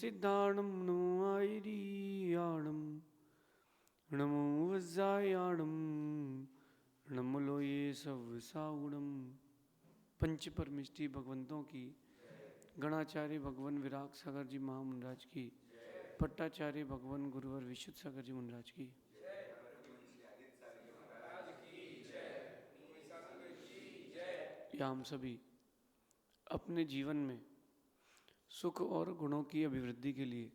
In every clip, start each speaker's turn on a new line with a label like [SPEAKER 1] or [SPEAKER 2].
[SPEAKER 1] सिद्धाणं नमो आयरियाणं नमो वज्रायाणं नमो लोये सवसाउणम। पंच परमिष्टि भगवंतों की, गणाचार्य भगवान विराग सागर जी महामुंडराज की, पट्टाचार्य भगवान गुरुवर विशुद्ध सागर जी मुंडराज की, या हम सभी अपने जीवन में सुख और गुणों की अभिवृद्धि के लिए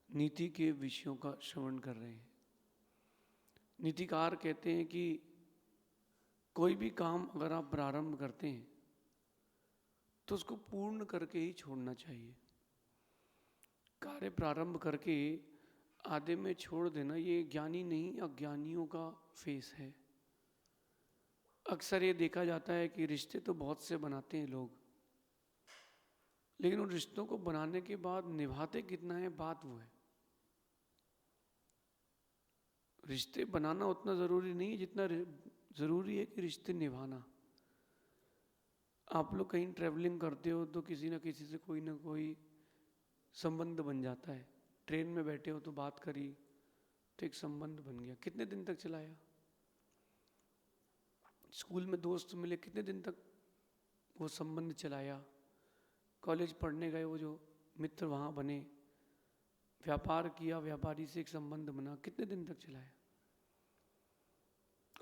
[SPEAKER 1] नीति के विषयों का श्रवण कर रहे हैं। नीतिकार कहते हैं कि कोई भी काम अगर आप प्रारंभ करते हैं तो उसको पूर्ण करके ही छोड़ना चाहिए। कार्य प्रारंभ करके आधे में छोड़ देना ये ज्ञानी नहीं अज्ञानियों का फेस है। अक्सर ये देखा जाता है कि रिश्ते तो बहुत से बनाते हैं लोग, लेकिन उन रिश्तों को बनाने के बाद निभाते कितना है बात वो है। रिश्ते बनाना उतना ज़रूरी नहीं है जितना ज़रूरी है कि रिश्ते निभाना। आप लोग कहीं ट्रैवलिंग करते हो तो किसी न किसी से कोई ना कोई संबंध बन जाता है। ट्रेन में बैठे हो तो बात करी तो एक संबंध बन गया। कितने दिन तक चलाया? स्कूल में दोस्त मिले, कितने दिन तक वो संबंध चलाया? कॉलेज पढ़ने गए, वो जो मित्र वहाँ बने, व्यापार किया, व्यापारी से एक संबंध बना, कितने दिन तक चलाया?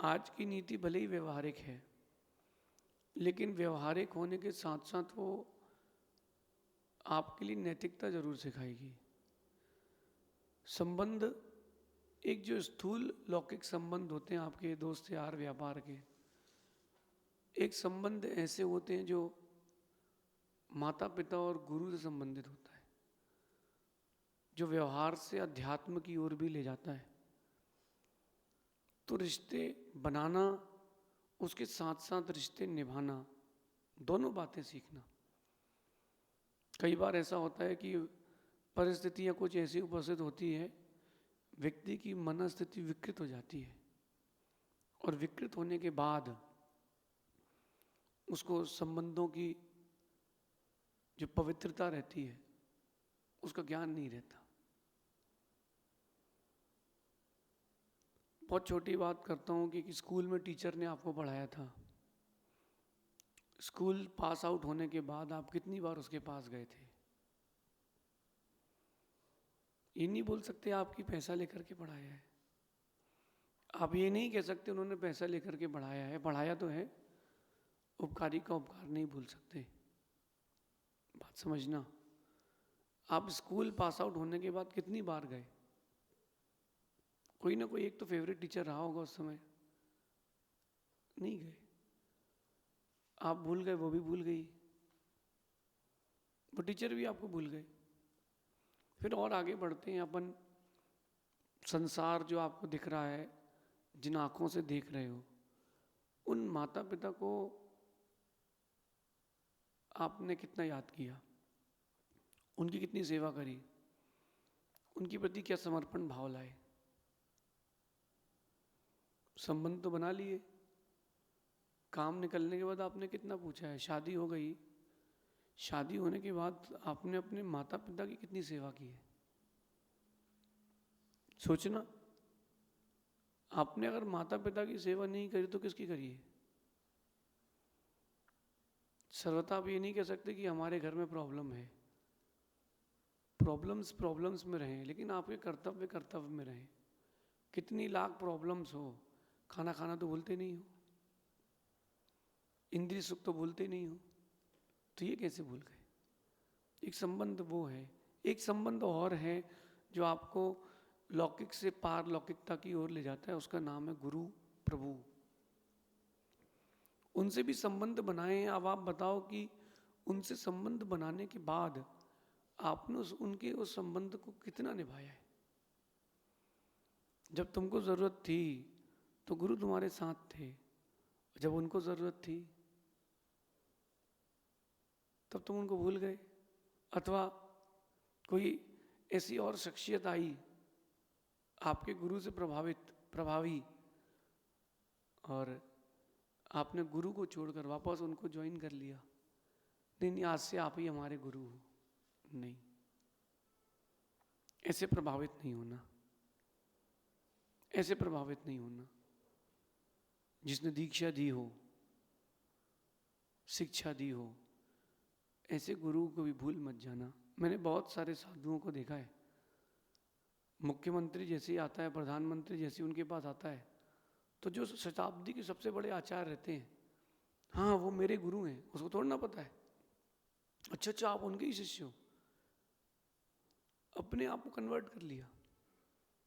[SPEAKER 1] आज की नीति भले ही व्यवहारिक है, लेकिन व्यवहारिक होने के साथ साथ वो आपके लिए नैतिकता जरूर सिखाएगी। संबंध एक जो स्थूल लौकिक संबंध होते हैं आपके दोस्त यार व्यापार के, एक संबंध ऐसे होते हैं जो माता पिता और गुरु से संबंधित होता है, जो व्यवहार से अध्यात्म की ओर भी ले जाता है। तो रिश्ते बनाना, उसके साथ साथ रिश्ते निभाना, दोनों बातें सीखना। कई बार ऐसा होता है कि परिस्थितियां कुछ ऐसी उपस्थित होती है, व्यक्ति की मनस्थिति विकृत हो जाती है, और विकृत होने के बाद उसको संबंधों की जो पवित्रता रहती है उसका ज्ञान नहीं रहता। बहुत छोटी बात करता हूँ कि स्कूल में टीचर ने आपको पढ़ाया था, स्कूल पास आउट होने के बाद आप कितनी बार उसके पास गए थे? ये नहीं बोल सकते आपकी पैसा लेकर के पढ़ाया है। आप ये नहीं कह सकते उन्होंने पैसा लेकर के पढ़ाया है, पढ़ाया तो है। उपकारी का उपकार नहीं भूल सकते, बात समझना। आप स्कूल पास आउट होने के बाद कितनी बार गए? कोई ना कोई एक तो फेवरेट टीचर रहा होगा उस समय। नहीं गए, आप भूल गए, वो भी भूल गई, वो टीचर भी आपको भूल गए। फिर और आगे बढ़ते हैं अपन। संसार जो आपको दिख रहा है, जिन आंखों से देख रहे हो, उन माता पिता को आपने कितना याद किया, उनकी कितनी सेवा करी, उनके प्रति क्या समर्पण भाव लाए? संबंध तो बना लिए, काम निकलने के बाद आपने कितना पूछा है? शादी हो गई, शादी होने के बाद आपने अपने माता पिता की कितनी सेवा की है? सोचना। आपने अगर माता पिता की सेवा नहीं करी तो किसकी करी है? सर्वथा आप ये नहीं कह सकते कि हमारे घर में प्रॉब्लम है। प्रॉब्लम्स में रहें, लेकिन आपके कर्तव्य में रहें। कितनी लाख प्रॉब्लम्स हो, खाना खाना तो भूलते नहीं हो, इंद्रिय सुख तो भूलते नहीं हो, तो ये कैसे भूल गए? एक संबंध वो है। एक संबंध और है जो आपको लौकिक से पार लौकिकता की ओर ले जाता है, उसका नाम है गुरु प्रभु। उनसे भी संबंध बनाए हैं। अब आप बताओ कि उनसे संबंध बनाने के बाद आपने उनके उस संबंध को कितना निभाया है? जब तुमको जरूरत थी तो गुरु तुम्हारे साथ थे, जब उनको जरूरत थी तब तुम उनको भूल गए। अथवा कोई ऐसी और शख्सियत आई आपके गुरु से प्रभावी, और आपने गुरु को छोड़कर वापस उनको ज्वाइन कर लिया। नहीं, आज से आप ही हमारे गुरु हो। नहीं, ऐसे प्रभावित नहीं होना, ऐसे प्रभावित नहीं होना। जिसने दीक्षा दी हो, शिक्षा दी हो, ऐसे गुरु को भी भूल मत जाना। मैंने बहुत सारे साधुओं को देखा है, मुख्यमंत्री जैसे ही आता है, प्रधानमंत्री जैसे ही उनके पास आता है, तो जो शताब्दी के सबसे बड़े आचार्य रहते हैं, हाँ वो मेरे गुरु हैं, उसको थोड़ा ना पता है। अच्छा आप उनके ही शिष्य हो, अपने आप को कन्वर्ट कर लिया।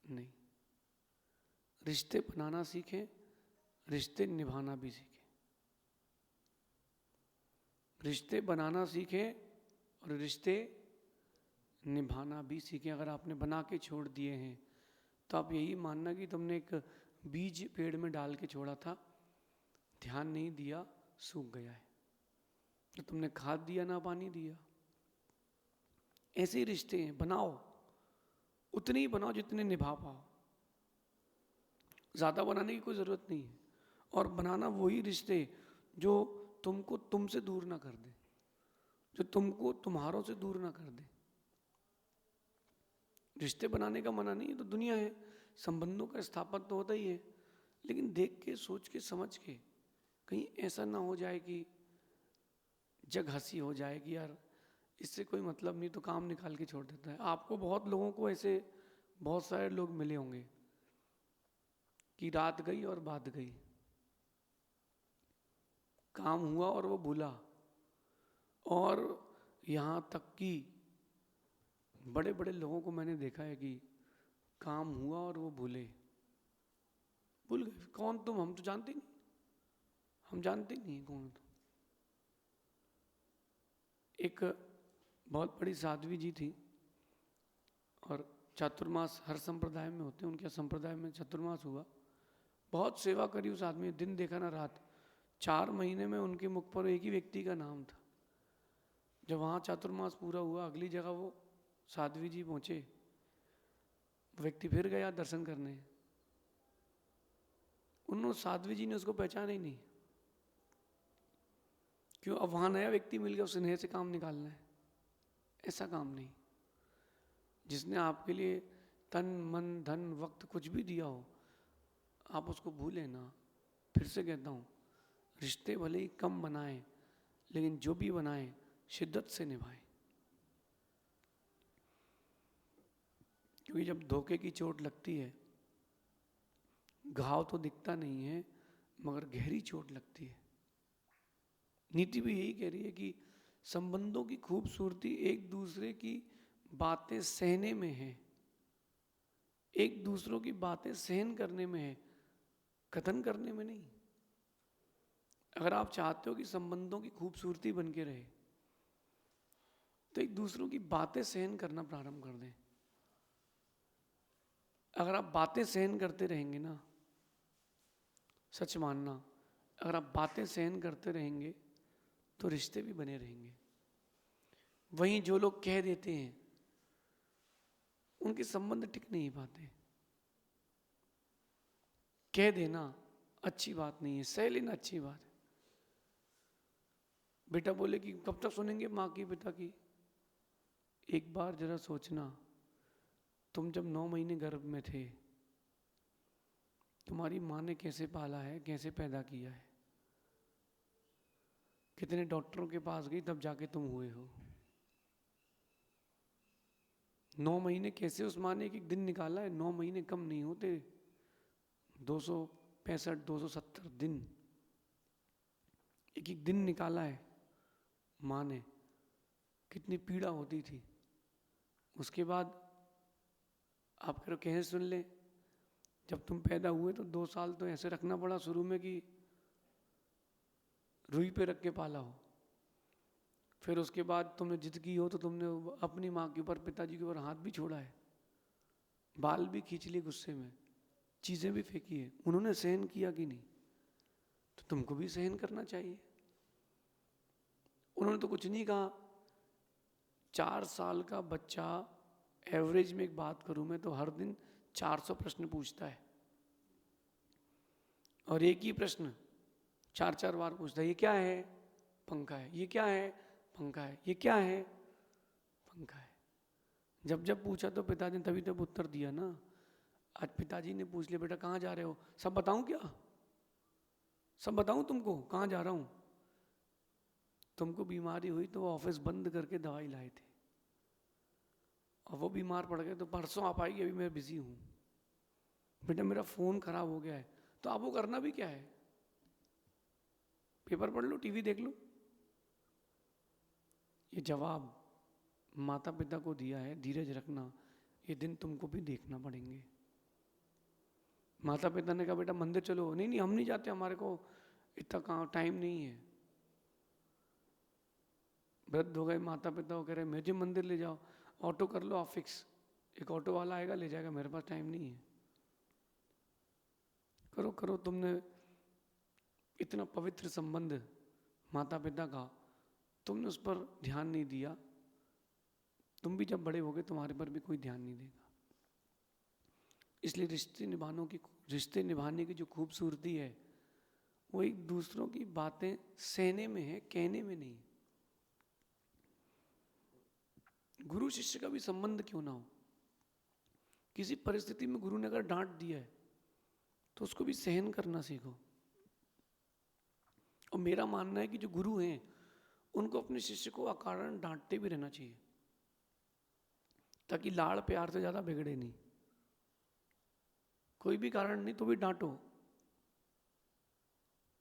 [SPEAKER 1] नहीं, रिश्ते बनाना सीखें, रिश्ते निभाना भी सीखें। रिश्ते बनाना सीखें और रिश्ते निभाना भी सीखें। अगर आपने बना के छोड़ दिए हैं तो आप यही मानना कि तुमने एक बीज पेड़ में डाल के छोड़ा था, ध्यान नहीं दिया, सूख गया है। तो तुमने खाद दिया ना पानी दिया। ऐसे ही रिश्ते हैं, बनाओ, उतने ही बनाओ जितने निभा पाओ। ज़्यादा बनाने की कोई ज़रूरत नहीं है। और बनाना वही रिश्ते जो तुमको तुमसे दूर ना कर दे, जो तुमको तुम्हारों से दूर ना कर दे। रिश्ते बनाने का मना नहीं है, तो दुनिया है, संबंधों का स्थापन तो होता ही है, लेकिन देख के, सोच के, समझ के, कहीं ऐसा ना हो जाए कि जग हंसी हो जाए कि यार इससे कोई मतलब नहीं, तो काम निकाल के छोड़ देता है। आपको बहुत लोगों को ऐसे, बहुत सारे लोग मिले होंगे कि रात गई और बात गई, काम हुआ और वो भूला। और यहाँ तक कि बड़े बड़े लोगों को मैंने देखा है कि काम हुआ और वो भूल गए। कौन तुम? हम तो जानते नहीं, हम जानते नहीं कौन तुम। एक बहुत बड़ी साध्वी जी थी, और चातुर्मास हर संप्रदाय में होते हैं, उनके संप्रदाय में चातुर्मास हुआ। बहुत सेवा करी उस आदमी ने, दिन देखा ना रात। 4 महीने में उनके मुख पर एक ही व्यक्ति का नाम था। जब वहाँ चातुर्मास पूरा हुआ, अगली जगह वो साध्वी जी पहुँचे, व्यक्ति फिर गया दर्शन करने, उन्होंने साध्वी जी ने उसको पहचाना ही नहीं। क्यों? अब वहाँ नया व्यक्ति मिल गया, उसे नए से काम निकालना है। ऐसा काम नहीं। जिसने आपके लिए तन मन धन वक्त कुछ भी दिया हो, आप उसको भूलें ना। फिर से कहता हूँ, रिश्ते भले ही कम बनाएं, लेकिन जो भी बनाएं शिद्दत से निभाएं। क्योंकि जब धोखे की चोट लगती है, घाव तो दिखता नहीं है, मगर गहरी चोट लगती है। नीति भी यही कह रही है कि संबंधों की खूबसूरती एक दूसरे की बातें सहने में है, एक दूसरों की बातें सहन करने में है, कथन करने में नहीं। अगर आप चाहते हो कि संबंधों की खूबसूरती बन के रहे, तो एक दूसरों की बातें सहन करना प्रारंभ कर दें। अगर आप बातें सहन करते रहेंगे ना, सच मानना, अगर आप बातें सहन करते रहेंगे तो रिश्ते भी बने रहेंगे। वहीं जो लोग कह देते हैं, उनके संबंध टिक नहीं पाते। कह देना अच्छी बात नहीं है, सह लेना अच्छी बात है। बेटा बोले कि कब तक सुनेंगे माँ की, पिता की? एक बार जरा सोचना, तुम जब 9 महीने गर्भ में थे, तुम्हारी माँ ने कैसे पाला है, कैसे पैदा किया है, कितने डॉक्टरों के पास गई तब जाके तुम हुए हो। 9 महीने कैसे उस माँ ने एक दिन निकाला है। 9 महीने कम नहीं होते, 265 270 दिन, एक एक दिन निकाला है माँ ने। कितनी पीड़ा होती थी। उसके बाद आप कहें सुन ले, जब तुम पैदा हुए तो 2 साल तो ऐसे रखना पड़ा शुरू में कि रुई पे रख के पाला हो। फिर उसके बाद तुमने जिद की हो तो तुमने अपनी माँ के ऊपर, पिताजी के ऊपर हाथ भी छोड़ा है, बाल भी खींच लिए गुस्से में, चीज़ें भी फेंकी है। उन्होंने सहन किया कि नहीं? तो तुमको भी सहन करना चाहिए। उन्होंने तो कुछ नहीं कहा। 4 साल का बच्चा, एवरेज में एक बात करूं मैं तो, हर दिन 400 प्रश्न पूछता है, और एक ही प्रश्न 4-4 बार पूछता है। ये क्या है? पंखा है। ये क्या है? पंखा है। ये क्या है? पंखा है। जब जब पूछा तो पिताजी ने तभी तब उत्तर दिया ना। आज पिताजी ने पूछ लिया बेटा कहाँ जा रहे हो, सब बताऊं क्या, सब बताऊं तुमको कहाँ जा रहा हूं। तुमको बीमारी हुई तो वो ऑफिस बंद करके दवाई लाए थे, और वो बीमार पड़ गए तो परसों आप आएगी, अभी मैं बिजी हूं। बेटा मेरा फोन खराब हो गया है, तो आप वो करना भी क्या है, पेपर पढ़ लो, टीवी देख लो। ये जवाब माता पिता को दिया है, धीरज रखना, ये दिन तुमको भी देखना पड़ेंगे। माता पिता ने कहा बेटा मंदिर चलो, नहीं नहीं हम नहीं जाते, हमारे को इतना कहाँ टाइम नहीं है। वृद्ध हो गए माता पिता को कह रहे मुझे मंदिर ले जाओ, ऑटो कर लो आप फिक्स, एक ऑटो वाला आएगा ले जाएगा, मेरे पास टाइम नहीं है। करो करो, तुमने इतना पवित्र संबंध माता पिता का, तुमने उस पर ध्यान नहीं दिया, तुम भी जब बड़े होगे तुम्हारे पर भी कोई ध्यान नहीं देगा। इसलिए रिश्ते निभाने की जो खूबसूरती है वो एक दूसरों की बातें सहने में है, कहने में नहीं। गुरु शिष्य का भी संबंध क्यों ना हो, किसी परिस्थिति में गुरु ने अगर डांट दिया है तो उसको भी सहन करना सीखो। और मेरा मानना है कि जो गुरु हैं उनको अपने शिष्य को अकारण डांटते भी रहना चाहिए, ताकि लाड़ प्यार से ज्यादा बिगड़े नहीं। कोई भी कारण नहीं तो भी डांटो,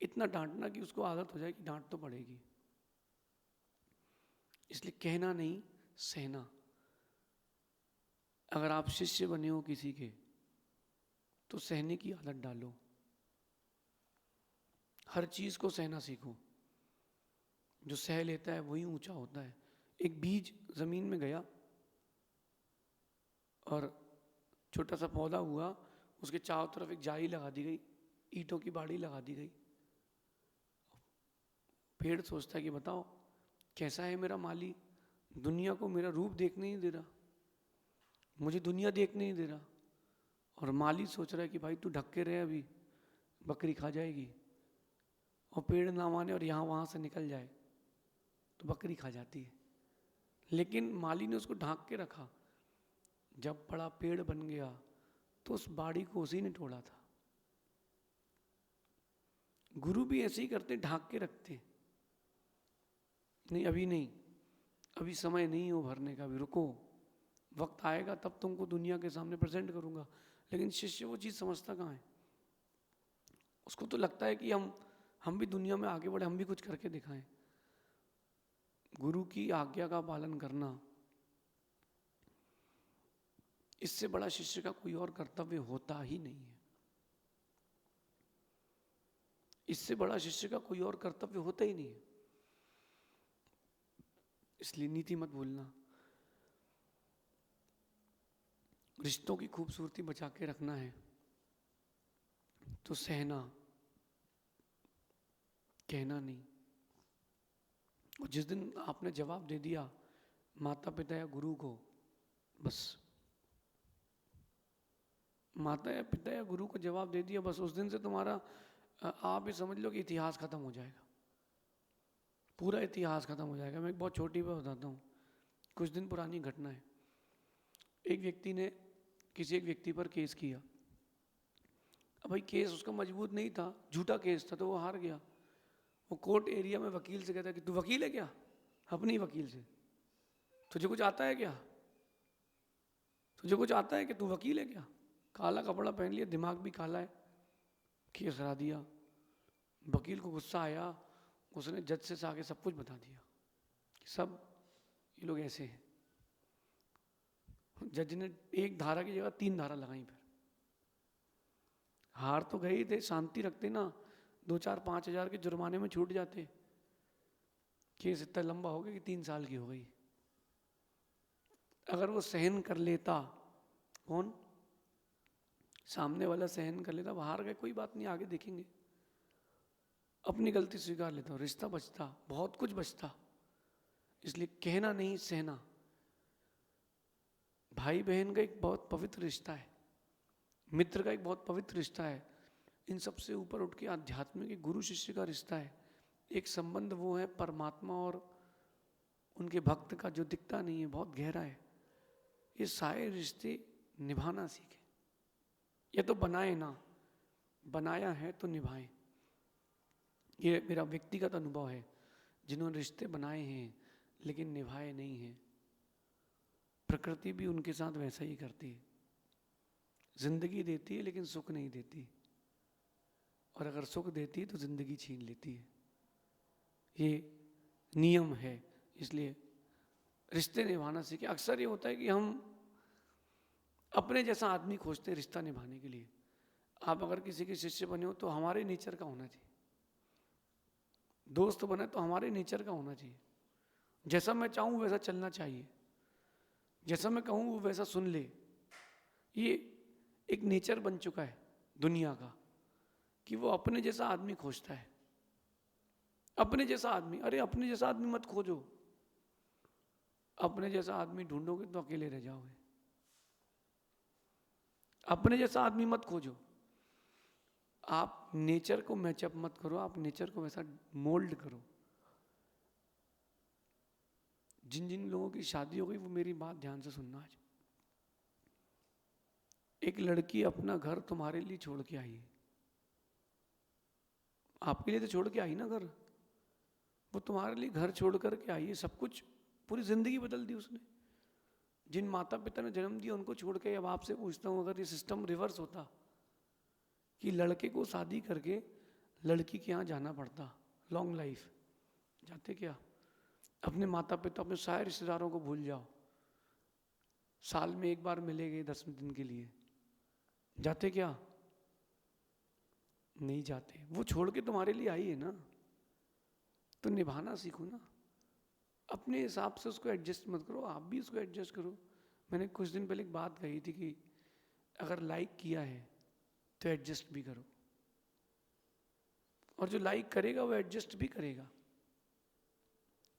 [SPEAKER 1] इतना डांटना कि उसको आदत हो जाए कि डांट तो पड़ेगी। इसलिए कहना नहीं, सहना। अगर आप शिष्य बने हो किसी के तो सहने की आदत डालो, हर चीज को सहना सीखो। जो सह लेता है वही ऊंचा होता है। एक बीज जमीन में गया और छोटा सा पौधा हुआ, उसके चारों तरफ एक जाली लगा दी गई, ईंटों की बाड़ी लगा दी गई। पेड़ सोचता है कि बताओ कैसा है मेरा माली, दुनिया को मेरा रूप देखने नहीं दे रहा, मुझे दुनिया देखने नहीं दे रहा। और माली सोच रहा है कि भाई तू ढक के रहे, अभी बकरी खा जाएगी। और पेड़ ना माने और यहाँ वहाँ से निकल जाए तो बकरी खा जाती है। लेकिन माली ने उसको ढांक के रखा। जब बड़ा पेड़ बन गया तो उस बाड़ी को उसी ने तोड़ा था। गुरु भी ऐसे ही करते, ढांक के रखते, नहीं अभी नहीं, अभी समय नहीं हो भरने का, अभी रुको, वक्त आएगा तब तुमको दुनिया के सामने प्रेजेंट करूंगा। लेकिन शिष्य वो चीज समझता कहाँ है, उसको तो लगता है कि हम भी दुनिया में आगे बढ़े, हम भी कुछ करके दिखाएं। गुरु की आज्ञा का पालन करना, इससे बड़ा शिष्य का कोई और कर्तव्य होता ही नहीं है। इससे बड़ा शिष्य का कोई और कर्तव्य होता ही नहीं है। इसलिए नीति मत भूलना। रिश्तों की खूबसूरती बचा के रखना है तो सहना, कहना नहीं। और जिस दिन आपने जवाब दे दिया माता पिता या गुरु को, बस माता या पिता या गुरु को जवाब दे दिया, बस उस दिन से तुम्हारा आप ही समझ लो कि इतिहास खत्म हो जाएगा, पूरा इतिहास खत्म हो जाएगा। मैं एक बहुत छोटी बात बताता हूँ, कुछ दिन पुरानी घटना है। एक व्यक्ति ने किसी एक व्यक्ति पर केस किया। अब भाई केस उसका मजबूत नहीं था, झूठा केस था, तो वो हार गया। वो कोर्ट एरिया में वकील से कहता है कि तू वकील है क्या, अपनी वकील से, तुझे कुछ आता है क्या, तुझे कुछ आता है कि तू वकील है क्या। काला कपड़ा पहन लिया, दिमाग भी काला है, केस हरा दिया। वकील को गुस्सा आया, उसने जज से आके सब कुछ बता दिया कि सब ये लोग ऐसे हैं। जज ने एक धारा की जगह 3 धारा लगाई। फिर हार तो गए थे, शांति रखते ना, 2-4-5 हजार के जुर्माने में छूट जाते। केस इतना लंबा हो गया कि 3 साल की हो गई। अगर वो सहन कर लेता, कौन, सामने वाला सहन कर लेता, वो हार गए कोई बात नहीं, आगे देखेंगे, अपनी गलती स्वीकार लेता, रिश्ता बचता, बहुत कुछ बचता। इसलिए कहना नहीं, सहना। भाई बहन का एक बहुत पवित्र रिश्ता है, मित्र का एक बहुत पवित्र रिश्ता है। इन सबसे ऊपर उठ के आध्यात्मिक एक गुरु शिष्य का रिश्ता है। एक संबंध वो है परमात्मा और उनके भक्त का, जो दिखता नहीं है, बहुत गहरा है। ये सारे रिश्ते निभाना सीखें, या तो बनाए ना, बनाया है तो निभाएं। ये मेरा व्यक्तिगत अनुभव है। जिन्होंने रिश्ते बनाए हैं लेकिन निभाए नहीं हैं, प्रकृति भी उनके साथ वैसा ही करती है। जिंदगी देती है लेकिन सुख नहीं देती, और अगर सुख देती है तो जिंदगी छीन लेती है। ये नियम है। इसलिए रिश्ते निभाना सीखे। अक्सर ये होता है कि हम अपने जैसा आदमी खोजते हैं रिश्ता निभाने के लिए। आप अगर किसी के शिष्य बने हो तो हमारे नेचर का होना चाहिए, दोस्त बने तो हमारे नेचर का होना चाहिए। जैसा मैं चाहूँ वैसा चलना चाहिए, जैसा मैं कहूँ वो वैसा सुन ले। ये एक नेचर बन चुका है दुनिया का कि वो अपने जैसा आदमी खोजता है। अपने जैसा आदमी, अरे अपने जैसा आदमी मत खोजो। अपने जैसा आदमी ढूंढोगे तो अकेले रह जाओगे। अपने जैसा आदमी मत खोजो। आप नेचर को मैचअप मत करो, आप नेचर को वैसा मोल्ड करो। जिन जिन लोगों की शादी हो गई वो मेरी बात ध्यान से सुनना। आज एक लड़की अपना घर तुम्हारे लिए छोड़ के आई है। आपके लिए तो छोड़ के आई ना घर, वो तुम्हारे लिए घर छोड़ करके आई है। सब कुछ, पूरी जिंदगी बदल दी उसने। जिन माता पिता ने जन्म दिया उनको छोड़ के अब आपसे पूछता हूँ, अगर ये सिस्टम रिवर्स होता कि लड़के को शादी करके लड़की के यहाँ जाना पड़ता, लॉन्ग लाइफ, जाते क्या? अपने माता पिता, अपने सारे रिश्तेदारों को भूल जाओ। साल में एक बार मिलेंगे 10 दिन के लिए, जाते क्या? नहीं जाते। वो छोड़ के तुम्हारे लिए आई है ना, तो निभाना सीखो ना। अपने हिसाब से उसको एडजस्ट मत करो, आप भी उसको एडजस्ट करो। मैंने कुछ दिन पहले एक बात कही थी कि अगर लाइक किया है तो एडजस्ट भी करो, और जो लाइक करेगा वो एडजस्ट भी करेगा,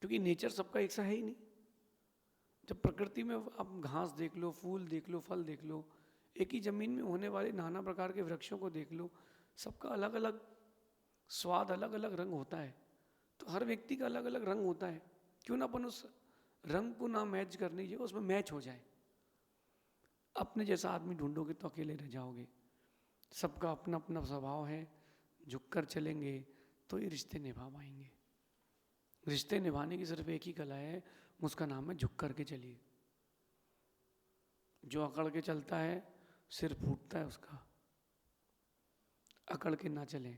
[SPEAKER 1] क्योंकि नेचर सबका एक सा है ही नहीं। जब प्रकृति में आप घास देख लो, फूल देख लो, फल देख लो, एक ही जमीन में होने वाले नाना प्रकार के वृक्षों को देख लो, सबका अलग अलग स्वाद, अलग अलग रंग होता है। तो हर व्यक्ति का अलग अलग रंग होता है। क्यों ना अपन उस रंग को ना मैच करने की, उसमें मैच हो जाए। अपने जैसा आदमी ढूंढोगे तो अकेले रह जाओगे। सबका अपना अपना स्वभाव है, झुककर चलेंगे तो ये रिश्ते निभा पाएंगे। रिश्ते निभाने की सिर्फ एक ही कला है, उसका नाम है झुक करके चलिए। जो अकड़ के चलता है सिर फूटता है उसका। अकड़ के ना चले।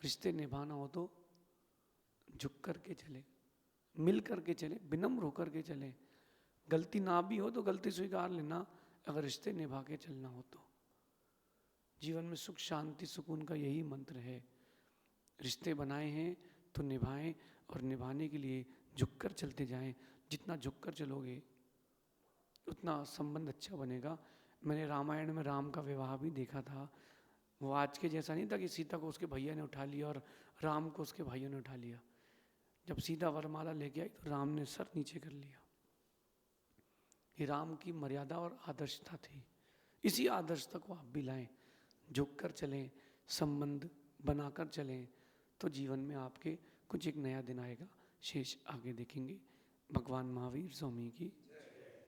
[SPEAKER 1] रिश्ते निभाना हो तो झुक करके चले, मिल करके चले, विनम्र होकर के चले। गलती ना भी हो तो गलती स्वीकार लेना, अगर रिश्ते निभा के चलना हो तो। जीवन में सुख, शांति, सुकून का यही मंत्र है। रिश्ते बनाए हैं तो निभाएं, और निभाने के लिए झुककर चलते जाएं। जितना झुककर चलोगे उतना संबंध अच्छा बनेगा। मैंने रामायण में राम का विवाह भी देखा था। वो आज के जैसा नहीं था कि सीता को उसके भैया ने उठा लिया और राम को उसके भाइयों ने उठा लिया। जब सीता वरमाला लेके आई तो राम ने सर नीचे कर लिया। ये राम की मर्यादा और आदर्शता थी। इसी आदर्शता को आप भी लाएं, झुककर चलें, संबंध बनाकर चलें, तो जीवन में आपके कुछ एक नया दिन आएगा। शेष आगे देखेंगे। भगवान महावीर स्वामी की